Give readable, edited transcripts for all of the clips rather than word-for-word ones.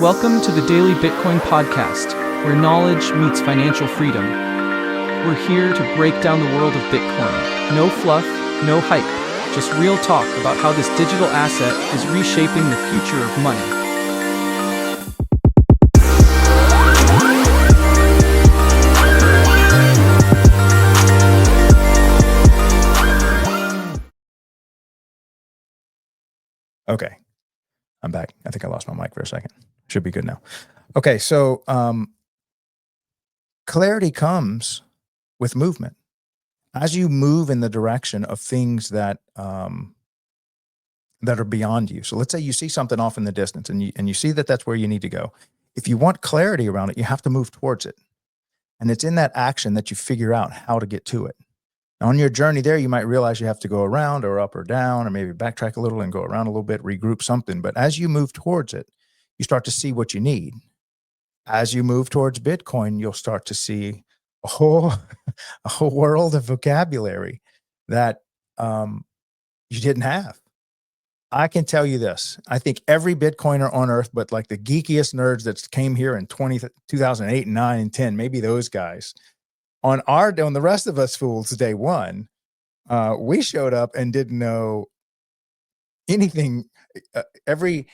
Welcome to the Daily Bitcoin Podcast, where knowledge meets financial freedom. We're here to break down the world of Bitcoin. No fluff, no hype, just real talk about how this digital asset is reshaping the future of money. Okay, I'm back. I think I lost my mic for a second. Should be good now. Okay, so clarity comes with movement. As you move in the direction of things that that are beyond you. So let's say you see something off in the distance and you see that that's where you need to go. If you want clarity around it, you have to move towards it. And it's in that action that you figure out how to get to it. On your journey there, you might realize you have to go around or up or down, or maybe backtrack a little and go around a little bit, regroup something. But as you move towards it, you start to see what you need. As you move towards Bitcoin, you'll start to see a whole world of vocabulary that you didn't have. I can tell you this. I think every Bitcoiner on earth, but like the geekiest nerds that came here in 2008, 9, and 10, maybe those guys, on the rest of us fools day one, we showed up and didn't know anything. Every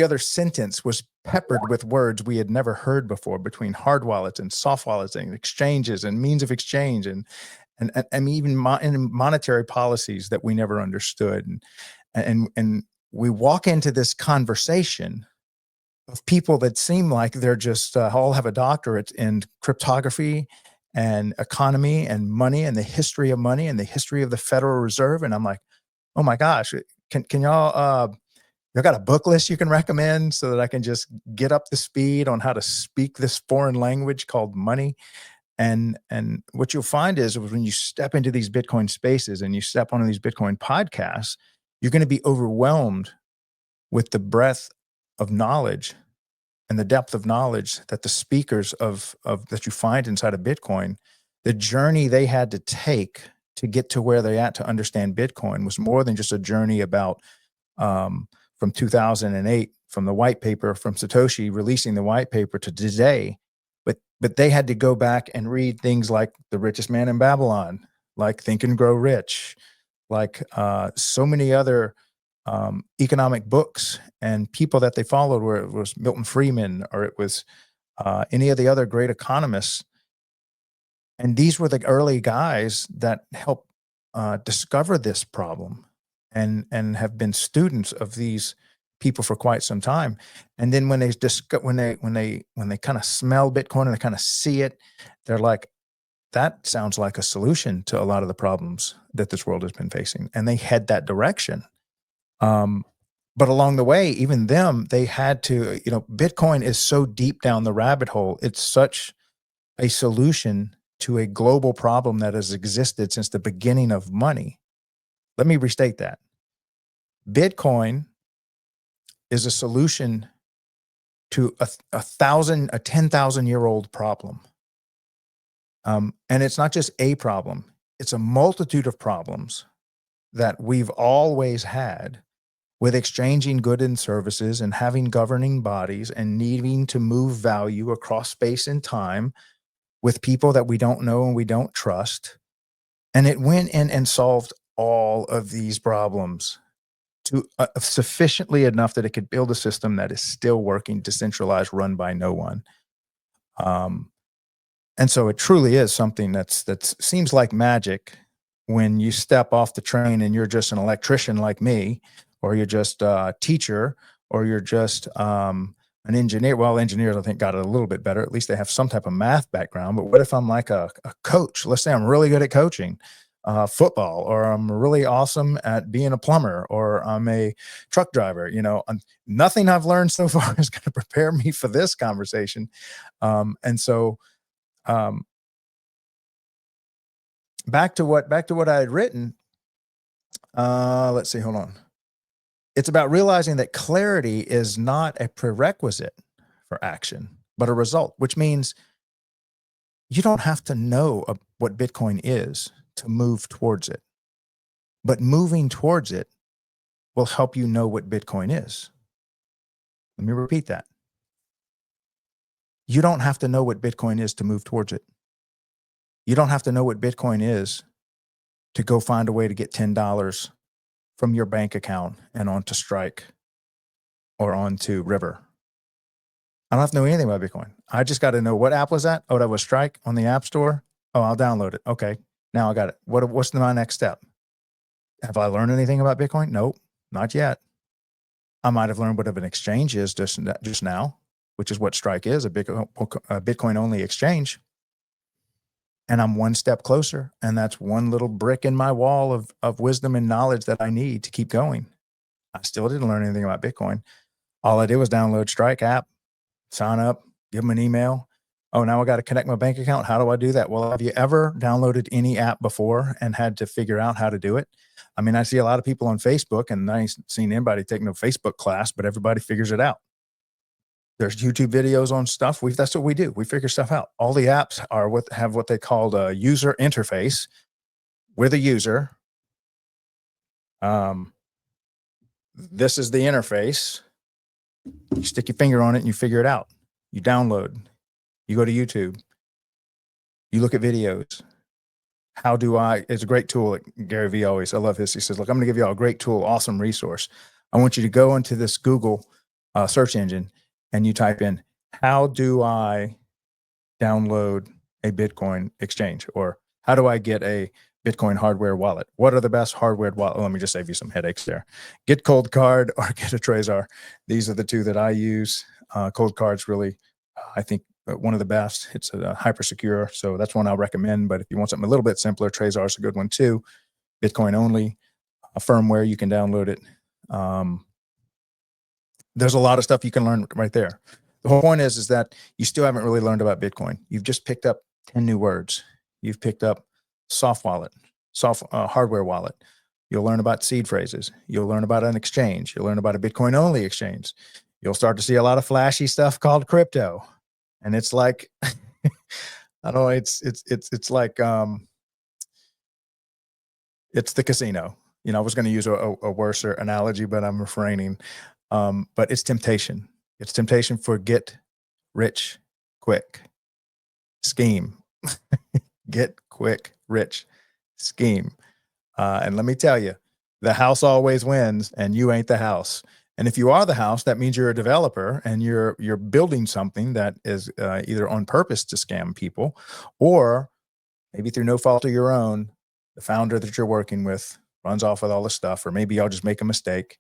other sentence was peppered with words we had never heard before, between hard wallets and soft wallets and exchanges and means of exchange and even monetary policies that we never understood. And we walk into this conversation of people that seem like they're just all have a doctorate in cryptography and economy and money and the history of money and the history of the Federal Reserve. And I'm like, oh my gosh, can y'all, you got a book list you can recommend so that I can just get up to speed on how to speak this foreign language called money? And what you'll find is when you step into these Bitcoin spaces and you step onto these Bitcoin podcasts, you're going to be overwhelmed with the breadth of knowledge and the depth of knowledge that the speakers that you find inside of Bitcoin, the journey they had to take to get to where they're at to understand Bitcoin was more than just a journey about from 2008, from the white paper, from Satoshi releasing the white paper to today. But they had to go back and read things like The Richest Man in Babylon, like Think and Grow Rich, like so many other economic books and people that they followed, where it was Milton Friedman or it was any of the other great economists. And these were the early guys that helped discover this problem and have been students of these people for quite some time. And then when they kind of smell Bitcoin and they kind of see it, they're like, that sounds like a solution to a lot of the problems that this world has been facing. And they head that direction. But along the way, even they had to, Bitcoin is so deep down the rabbit hole. It's such a solution to a global problem that has existed since the beginning of money. Let me restate that. Bitcoin is a solution to a 10,000-year-old problem. And it's not just a problem. It's a multitude of problems that we've always had with exchanging goods and services and having governing bodies and needing to move value across space and time with people that we don't know and we don't trust. And it went in and solved all of these problems to sufficiently enough that it could build a system that is still working, decentralized, run by no one. And so it truly is something that seems like magic when you step off the train and you're just an electrician like me, or you're just a teacher, or you're just an engineer. Well, engineers, I think, got it a little bit better. At least they have some type of math background. But what if I'm like a coach? Let's say I'm really good at coaching football, or I'm really awesome at being a plumber, or I'm a truck driver. Nothing I've learned so far is going to prepare me for this conversation. And so back to what I had written. Let's see, hold on. It's about realizing that clarity is not a prerequisite for action, but a result, which means you don't have to know what Bitcoin is to move towards it, but moving towards it will help you know what Bitcoin is. Let me repeat that. You don't have to know what Bitcoin is to move towards it. You don't have to know what Bitcoin is to go find a way to get $10 from your bank account and onto Strike or onto River. I don't have to know anything about Bitcoin. I just got to know what app was that? Oh, that was Strike on the App Store. Oh, I'll download it. Okay, now I got it. What's my next step? Have I learned anything about Bitcoin? Nope, not yet. I might have learned what an exchange is just now, which is what Strike is, a Bitcoin-only exchange. And I'm one step closer, and that's one little brick in my wall of wisdom and knowledge that I need to keep going. I still didn't learn anything about Bitcoin. All I did was download Strike app, sign up, give them an email. Oh, now I got to connect my bank account. How do I do that? Well, have you ever downloaded any app before and had to figure out how to do it? I mean, I see a lot of people on Facebook, and I ain't seen anybody take no Facebook class, but everybody figures it out. There's YouTube videos on stuff. That's what we do. We figure stuff out. All the apps have what they call a user interface with a user. This is the interface. You stick your finger on it and you figure it out. You download. You go to YouTube. You look at videos. It's a great tool. Gary Vee always, I love his. He says, look, I'm going to give you all a great tool, awesome resource. I want you to go into this Google search engine and you type in, how do I download a Bitcoin exchange? Or how do I get a Bitcoin hardware wallet? What are the best hardware wallet? Let me just save you some headaches there. Get Cold Card or get a Trezor. These are the two that I use. Cold Card's really, I think, one of the best. It's hyper secure, so that's one I'll recommend. But if you want something a little bit simpler, Trezor is a good one too. Bitcoin only, firmware, you can download it. There's a lot of stuff you can learn right there. The whole point is that you still haven't really learned about Bitcoin. You've just picked up 10 new words. You've picked up soft wallet, hardware wallet. You'll learn about seed phrases. You'll learn about an exchange. You'll learn about a Bitcoin only exchange. You'll start to see a lot of flashy stuff called crypto. And it's like, I don't know, it's like, it's the casino. You know, I was going to use a worse analogy, but I'm refraining. But it's temptation. It's temptation for get rich quick scheme. Get quick rich scheme. And let me tell you, the house always wins and you ain't the house. And if you are the house, that means you're a developer and you're building something that is either on purpose to scam people, or maybe through no fault of your own, the founder that you're working with runs off with all the stuff, or maybe y'all just make a mistake,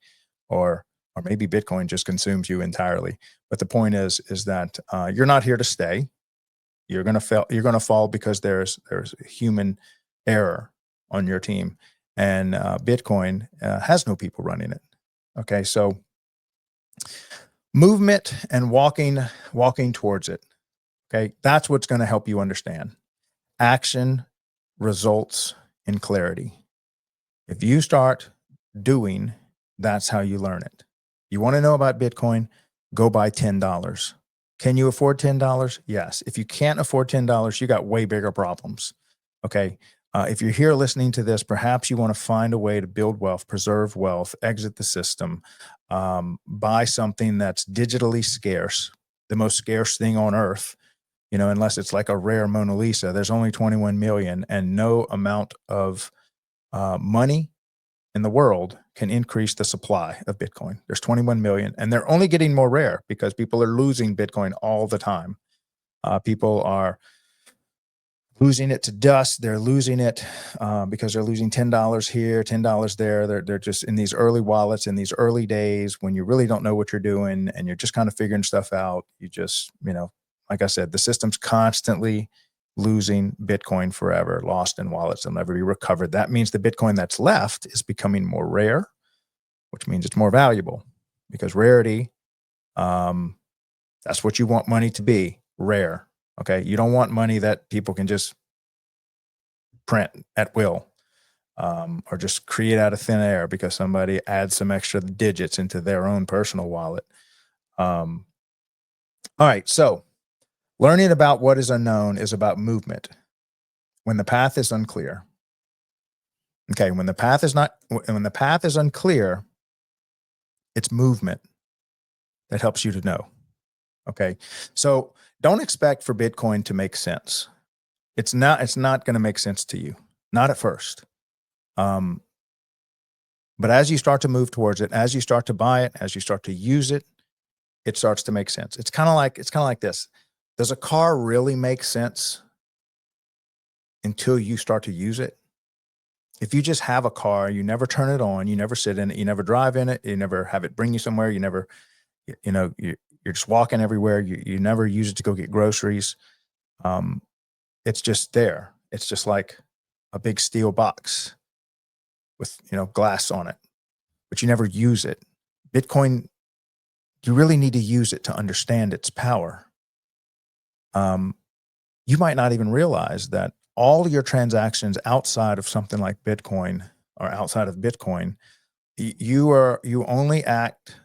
or maybe Bitcoin just consumes you entirely. But the point is that you're not here to stay. You're gonna fail. You're gonna fall because there's human error on your team, and Bitcoin has no people running it. Okay, so movement and walking towards it. Okay, that's what's going to help you understand. Action results in clarity. If you start doing, that's how you learn it. You want to know about Bitcoin? Go buy $10. Can you afford $10? Yes. If you can't afford $10, you got way bigger problems. Okay. If you're here listening to this, perhaps you want to find a way to build wealth, preserve wealth, exit the system, buy something that's digitally scarce, the most scarce thing on earth, you know, unless it's like a rare Mona Lisa. There's only 21 million, and no amount of money in the world can increase the supply of Bitcoin. There's 21 million, and they're only getting more rare because people are losing Bitcoin all the time. People are losing it to dust. They're losing it because they're losing $10 here, $10 there. They're just in these early wallets, in these early days when you really don't know what you're doing and you're just kind of figuring stuff out. You just, you know, like I said, the system's constantly losing Bitcoin forever, lost in wallets. They'll never be recovered. That means the Bitcoin that's left is becoming more rare, which means it's more valuable, because rarity, that's what you want money to be, rare. Okay, you don't want money that people can just print at will, or just create out of thin air because somebody adds some extra digits into their own personal wallet. All right, so learning about what is unknown is about movement. When the path is unclear, okay, when the path is unclear, it's movement that helps you to know. Okay. So don't expect for Bitcoin to make sense. It's not going to make sense to you. Not at first. But as you start to move towards it, as you start to buy it, as you start to use it, it starts to make sense. It's kind of like this. Does a car really make sense until you start to use it? If you just have a car, you never turn it on, you never sit in it, you never drive in it, you never have it bring you somewhere, you never, you're just walking everywhere, you never use it to go get groceries. It's just there. It's just like a big steel box with, glass on it, but you never use it. Bitcoin, you really need to use it to understand its power. You might not even realize that all your transactions outside of something like Bitcoin or outside of Bitcoin, you only act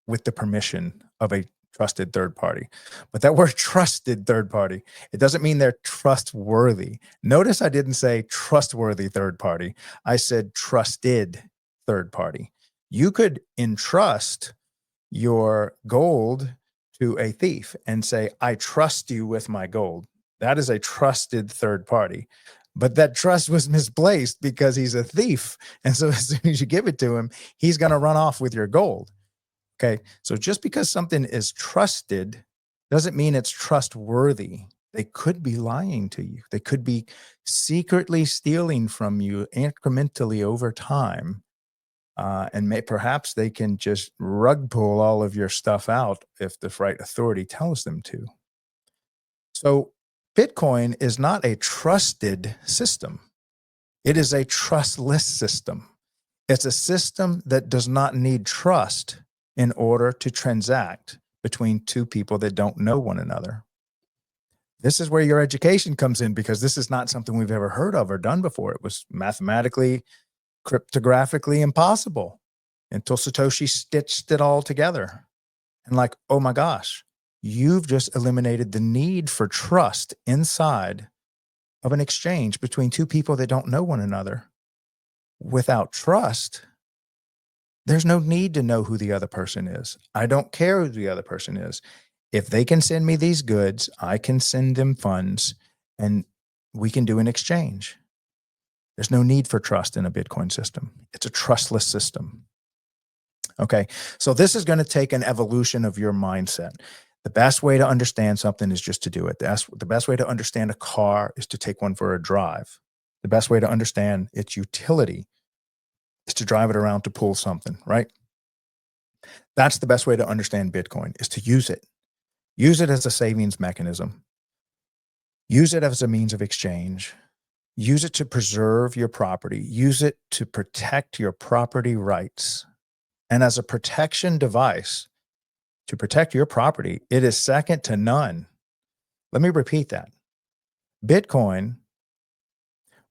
with the permission of a trusted third party. But that word trusted third party, it doesn't mean they're trustworthy. Notice I didn't say trustworthy third party. I said trusted third party. You could entrust your gold to a thief and say, I trust you with my gold. That is a trusted third party. But that trust was misplaced because he's a thief. And so as soon as you give it to him, he's going to run off with your gold. Okay. So just because something is trusted doesn't mean it's trustworthy. They could be lying to you. They could be secretly stealing from you incrementally over time. And perhaps they can just rug pull all of your stuff out if the right authority tells them to. So Bitcoin is not a trusted system. It is a trustless system. It's a system that does not need trust in order to transact between two people that don't know one another. This is where your education comes in, because this is not something we've ever heard of or done before. It was mathematically, cryptographically impossible until Satoshi stitched it all together. And like, oh my gosh, you've just eliminated the need for trust inside of an exchange between two people that don't know one another. Without trust, there's no need to know who the other person is. I don't care who the other person is. If they can send me these goods, I can send them funds and we can do an exchange. There's no need for trust in a Bitcoin system. It's a trustless system. Okay, so this is going to take an evolution of your mindset. The best way to understand something is just to do it. The best way to understand a car is to take one for a drive. The best way to understand its utility is to drive it around to pull something, right? That's the best way to understand Bitcoin, is to use it. Use it as a savings mechanism. Use it as a means of exchange. Use it to preserve your property. Use it to protect your property rights. And as a protection device to protect your property, it is second to none. Let me repeat that. Bitcoin,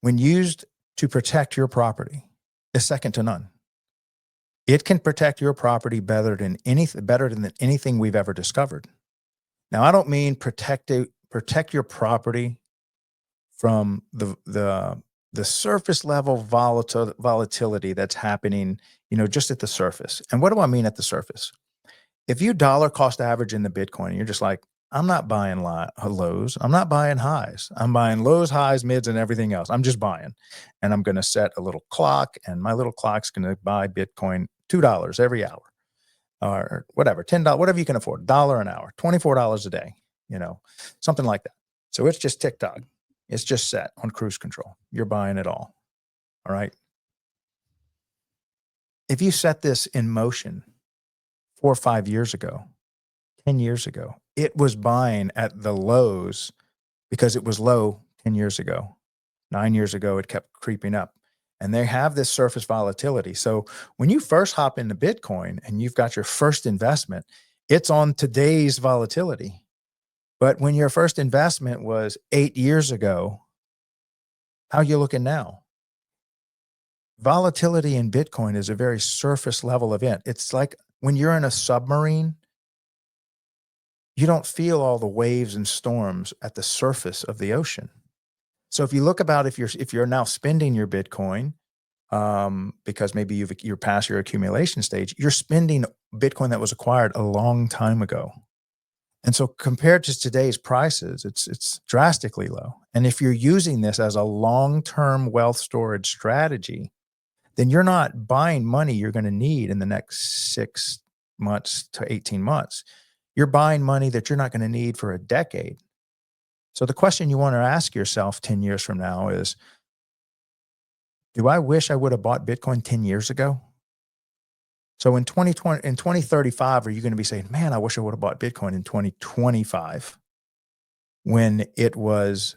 when used to protect your property, is second to none. It can protect your property better than anything we've ever discovered. Now, I don't mean protect your property from the surface level volatility that's happening, just at the surface. And what do I mean at the surface? If you dollar cost average in the Bitcoin, you're just like, I'm not buying lows. I'm not buying highs. I'm buying lows, highs, mids, and everything else. I'm just buying. And I'm going to set a little clock, and my little clock's going to buy Bitcoin $2 every hour, or whatever, $10, whatever you can afford, $1 an hour, $24 a day, something like that. So it's just tick-tock. It's just set on cruise control. You're buying it all. All right. If you set this in motion 4 or 5 years ago, 10 years ago, it was buying at the lows because it was low 10 years ago. 9 years ago, it kept creeping up. And they have this surface volatility. So when you first hop into Bitcoin and you've got your first investment, it's on today's volatility. But when your first investment was 8 years ago, how are you looking now? Volatility in Bitcoin is a very surface level event. It's like when you're in a submarine, you don't feel all the waves and storms at the surface of the ocean. So if you look about, if you're now spending your Bitcoin, because maybe you're past your accumulation stage, you're spending Bitcoin that was acquired a long time ago. And so compared to today's prices, it's drastically low. And if you're using this as a long-term wealth storage strategy, then you're not buying money you're going to need in the next 6 months to 18 months. You're buying money that you're not going to need for a decade. So the question you want to ask yourself 10 years from now is, do I wish I would have bought Bitcoin 10 years ago? So in 2035, are you going to be saying, man, I wish I would have bought Bitcoin in 2025 when it was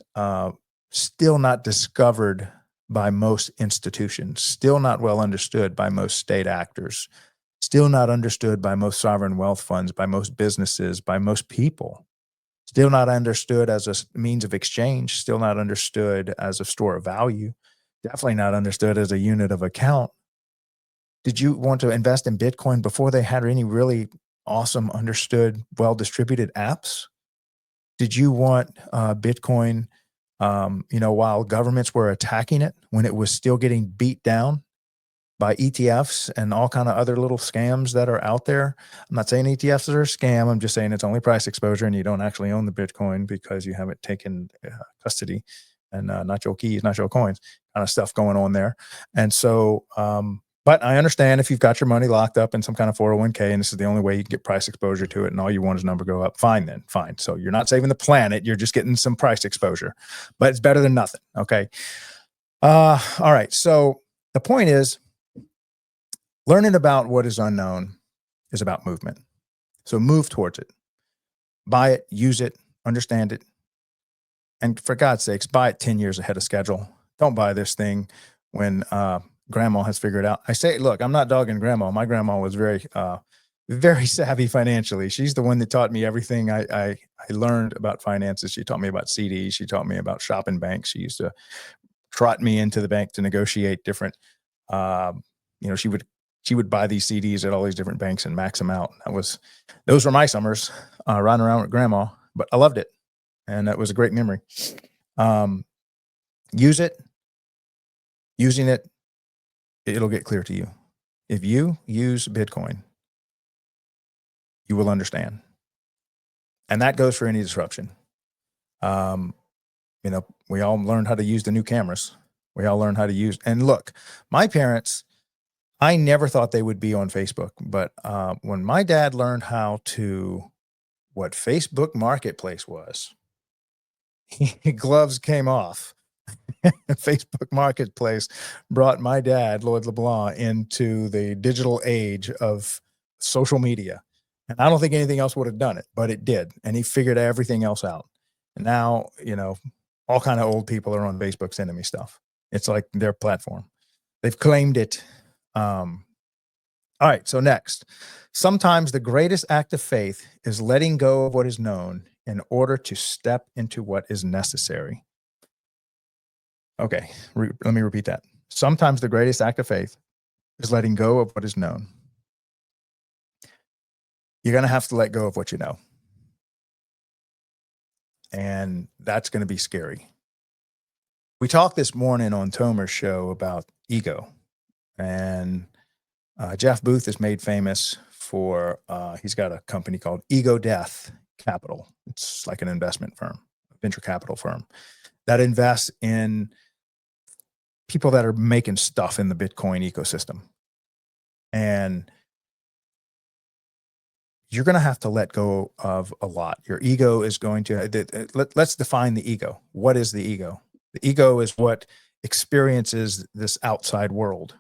still not discovered by most institutions, still not well understood by most state actors, still not understood by most sovereign wealth funds, by most businesses, by most people, still not understood as a means of exchange, still not understood as a store of value, definitely not understood as a unit of account? Did you want to invest in Bitcoin before they had any really awesome, understood, well-distributed apps? Did you want Bitcoin, while governments were attacking it, when it was still getting beat down by ETFs and all kind of other little scams that are out there? I'm not saying ETFs are a scam. I'm just saying it's only price exposure, and you don't actually own the Bitcoin because you haven't taken custody, and not your keys, not your coins, kind of stuff going on there. And so, but I understand if you've got your money locked up in some kind of 401k and this is the only way you can get price exposure to it and all you want is number go up, fine then, fine. So you're not saving the planet, you're just getting some price exposure, but it's better than nothing, okay? All right, so the point is, learning about what is unknown is about movement. So move towards it. Buy it, use it, understand it, and for God's sakes, buy it 10 years ahead of schedule. Don't buy this thing when grandma has figured out. I say, look, I'm not dogging grandma. My grandma was very, very savvy financially. She's the one that taught me everything I learned about finances. She taught me about CDs. She taught me about shopping banks. She used to trot me into the bank to negotiate different, she would buy these CDs at all these different banks and max them out. Those were my summers riding around with grandma, but I loved it. And that was a great memory. Use it, using it, it'll get clear to you. If you use Bitcoin, you will understand. And that goes for any disruption. We all learned how to use the new cameras. We all learned how to use, and look, my parents, I never thought they would be on Facebook, but when my dad learned what Facebook Marketplace was, gloves came off. Facebook Marketplace brought my dad, Lloyd LeBlanc, into the digital age of social media. And I don't think anything else would have done it, but it did. And he figured everything else out. And now, all kind of old people are on Facebook sending me stuff. It's like their platform. They've claimed it. All right, so next. Sometimes the greatest act of faith is letting go of what is known in order to step into what is necessary. Okay, let me repeat that. Sometimes the greatest act of faith is letting go of what is known. You're going to have to let go of what you know. And that's going to be scary. We talked this morning on Tomer's show about ego. And Jeff Booth is made famous for, he's got a company called Ego Death Capital. It's like an investment firm, a venture capital firm that invests in people that are making stuff in the Bitcoin ecosystem. And you're going to have to let go of a lot. Your ego is going to, let's define the ego. What is the ego? The ego is what experiences this outside world.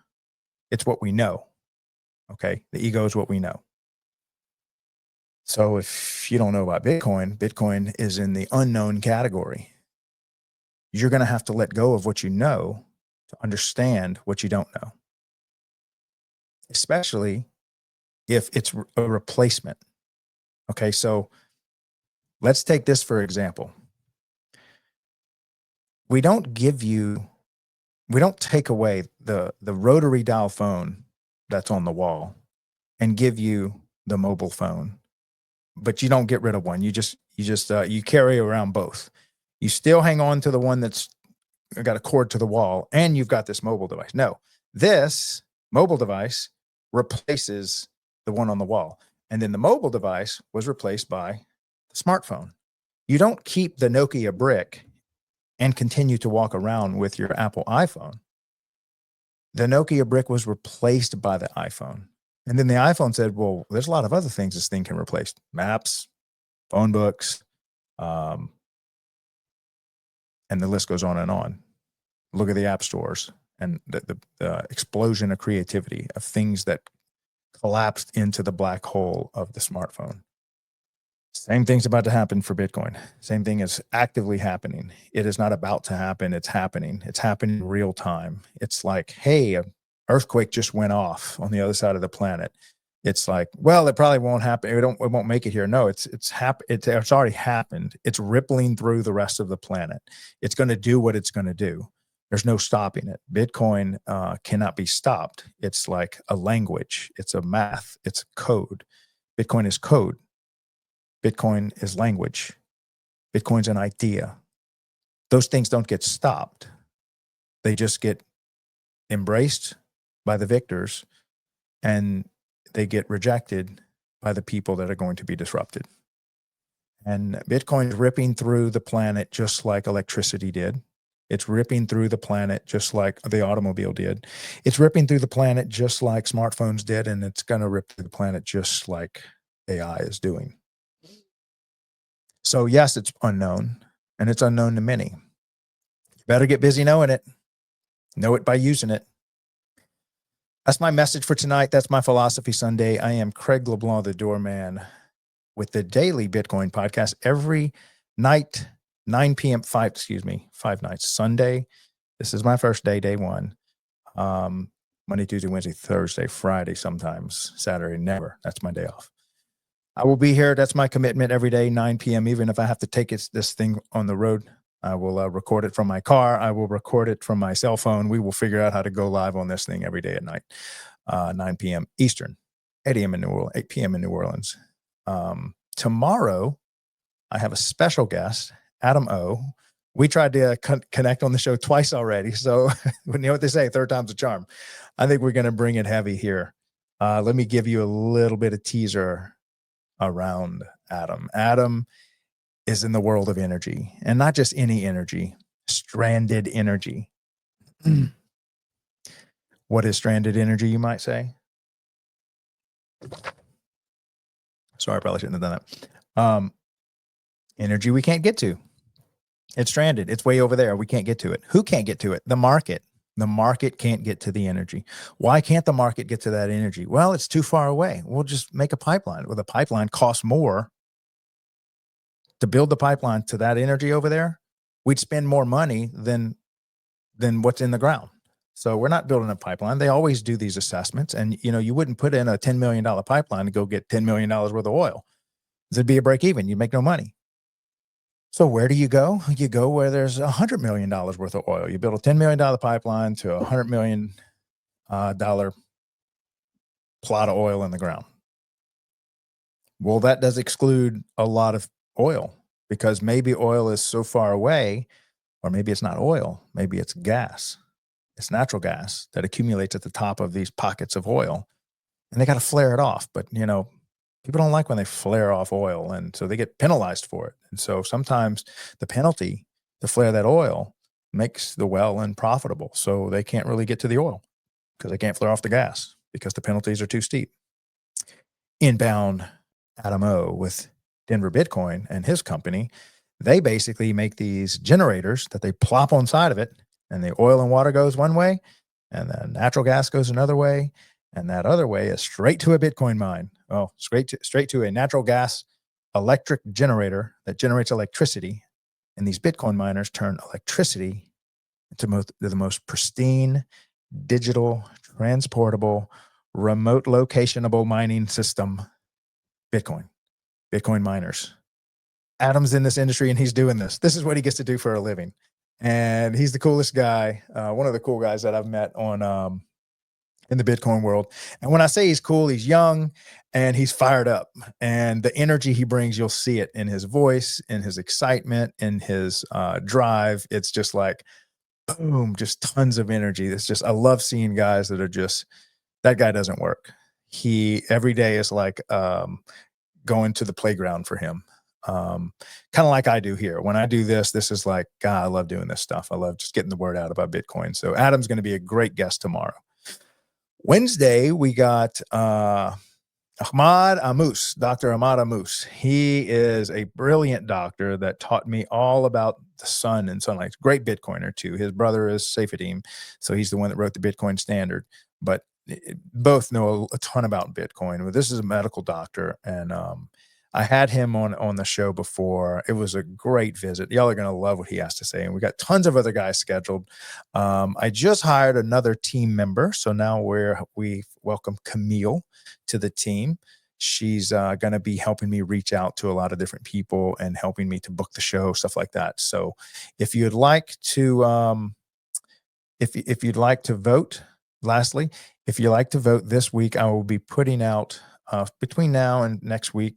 It's what we know. Okay. The ego is what we know. So if you don't know about Bitcoin, Bitcoin is in the unknown category. You're going to have to let go of what you know to understand what you don't know, especially if it's a replacement. Okay, so let's take this for example. We don't take away the rotary dial phone that's on the wall and give you the mobile phone, but you don't get rid of one. You carry around both. You still hang on to the one that's got a cord to the wall, and you've got this mobile device. No, this mobile device replaces the one on the wall. And then the mobile device was replaced by the smartphone. You don't keep the Nokia brick and continue to walk around with your Apple iPhone. The Nokia brick was replaced by the iPhone. And then the iPhone said, well, there's a lot of other things this thing can replace: maps, phone books, and the list goes on and on. Look at the app stores and the explosion of creativity of things that collapsed into the black hole of the smartphone. Same thing's about to happen for Bitcoin. Same thing is actively happening. It is not about to happen. It's happening. It's happening in real time. It's like, hey, an earthquake just went off on the other side of the planet. It's like, well, it probably won't happen. It won't make it here. No, it's already happened. It's rippling through the rest of the planet. It's going to do what it's going to do. There's no stopping it. Bitcoin cannot be stopped. It's like a language. It's a math. It's code. Bitcoin is code. Bitcoin is language. Bitcoin's an idea. Those things don't get stopped. They just get embraced by the victors, and they get rejected by the people that are going to be disrupted. And Bitcoin is ripping through the planet just like electricity did. It's ripping through the planet just like the automobile did. It's ripping through the planet just like smartphones did, and it's going to rip through the planet just like AI is doing. So yes, it's unknown, and it's unknown to many. You better get busy knowing it. Know it by using it. That's my message for tonight. That's my Philosophy Sunday. I am Craig LeBlanc, the Doorman, with the daily Bitcoin podcast every night, 9 p.m., 5 nights. Sunday, this is my first day, day one. Monday, Tuesday, Wednesday, Thursday, Friday, sometimes Saturday, never. That's my day off. I will be here. That's my commitment every day, 9 p.m. Even if I have to take this thing on the road, I will record it from my car. I will record it from my cell phone. We will figure out how to go live on this thing every day at night, 9 p.m. Eastern, 8 a.m. in New Orleans, 8 p.m. in New Orleans. Tomorrow, I have a special guest, Adam O. We tried to connect on the show twice already. So you know what they say, third time's a charm. I think we're going to bring it heavy here. Let me give you a little bit of teaser around Adam. Adam is in the world of energy, and not just any energy, stranded energy. What is stranded energy, you might say? Sorry, I probably shouldn't have done that. Energy we can't get to. It's stranded. It's way over there. We can't get to it. Who can't get to it? The market. The market can't get to the energy. Why can't the market get to that energy? Well, it's too far away. We'll just make a pipeline. Well, the pipeline costs more to build the pipeline to that energy over there. We'd spend more money than what's in the ground. So we're not building a pipeline. They always do these assessments, and you wouldn't put in a $10 million pipeline to go get $10 million worth of oil. It'd be a break even. You'd make no money. So where do you go? You go where there's $100 million worth of oil. You build a $10 million pipeline to a $100 million plot of oil in the ground. Well, that does exclude a lot of oil, because maybe oil is so far away, or maybe it's not oil. Maybe it's gas. It's natural gas that accumulates at the top of these pockets of oil, and they got to flare it off. But, people don't like when they flare off oil, and so they get penalized for it. And so sometimes the penalty to flare that oil makes the well unprofitable. So they can't really get to the oil because they can't flare off the gas because the penalties are too steep. Inbound Adam O with Denver Bitcoin and his company, they basically make these generators that they plop on side of it, and the oil and water goes one way, and the natural gas goes another way, and that other way is straight to a Bitcoin mine. Oh, straight to a natural gas electric generator that generates electricity. And these Bitcoin miners turn electricity into the most pristine, digital, transportable, remote locationable mining system. Bitcoin miners. Adam's in this industry, and he's doing this. This is what he gets to do for a living. And he's the coolest guy, one of the cool guys that I've met on in the Bitcoin world. And when I say he's cool, he's young and he's fired up. And the energy he brings, you'll see it in his voice, in his excitement, in his drive. It's just like, boom, just tons of energy. It's just, I love seeing guys that are just, that guy doesn't work. Every day is like going to the playground for him. kind of like I do here. When I do this is like, God, I love doing this stuff. I love just getting the word out about Bitcoin. So Adam's going to be a great guest tomorrow. Wednesday, we got Ahmad Amus, Dr. Ahmad Amus. He is a brilliant doctor that taught me all about the sun and sunlight. Great Bitcoiner too. His brother is Saifuddin, so he's the one that wrote the Bitcoin Standard. But both know a ton about Bitcoin. But this is a medical doctor, and I had him on the show before. It was a great visit. Y'all are going to love what he has to say. And we got tons of other guys scheduled. I just hired another team member. So now we welcome Camille to the team. She's going to be helping me reach out to a lot of different people and helping me to book the show, stuff like that. So if you'd like to, if you'd like to vote, lastly, if you'd like to vote this week, I will be putting out between now and next week,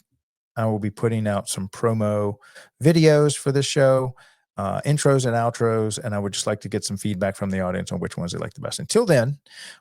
I will be putting out some promo videos for this show, intros and outros, and I would just like to get some feedback from the audience on which ones they like the best. Until then,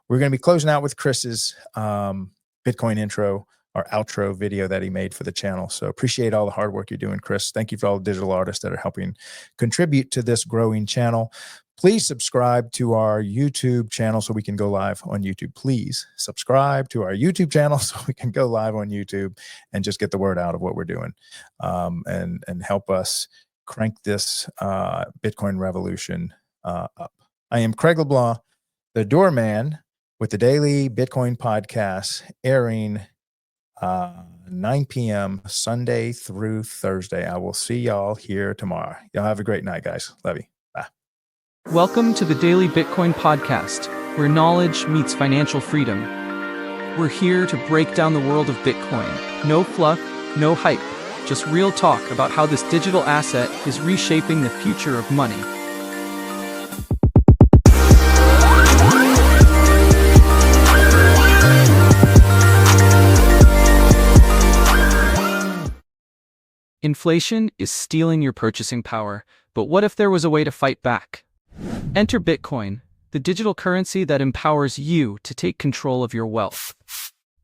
we're going to be closing out with Chris's Bitcoin intro or outro video that he made for the channel. So appreciate all the hard work you're doing, Chris. Thank you for all the digital artists that are helping contribute to this growing channel. Please subscribe to our YouTube channel so we can go live on YouTube. Please subscribe to our YouTube channel so we can go live on YouTube and just get the word out of what we're doing, and help us crank this Bitcoin revolution up. I am Craig LeBlanc, the Doorman, with the Daily Bitcoin Podcast, airing 9 p.m. Sunday through Thursday. I will see y'all here tomorrow. Y'all have a great night, guys. Love you. Welcome to the Daily Bitcoin Podcast, where knowledge meets financial freedom. We're here to break down the world of Bitcoin. No fluff, no hype, just real talk about how this digital asset is reshaping the future of money. Inflation is stealing your purchasing power, but what if there was a way to fight back? Enter Bitcoin, the digital currency that empowers you to take control of your wealth.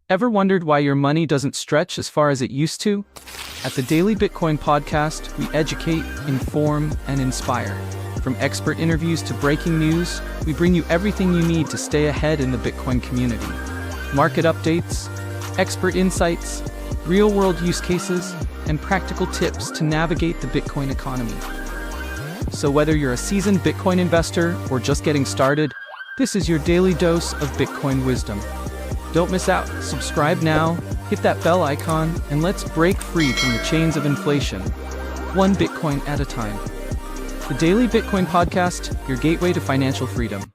Ever wondered why your money doesn't stretch as far as it used to? At the Daily Bitcoin Podcast, we educate, inform, and inspire. From expert interviews to breaking news, we bring you everything you need to stay ahead in the Bitcoin community. Market updates, expert insights, real-world use cases, and practical tips to navigate the Bitcoin economy. So whether you're a seasoned Bitcoin investor or just getting started, this is your daily dose of Bitcoin wisdom. Don't miss out. Subscribe now, hit that bell icon, and let's break free from the chains of inflation, one Bitcoin at a time. The Daily Bitcoin Podcast, your gateway to financial freedom.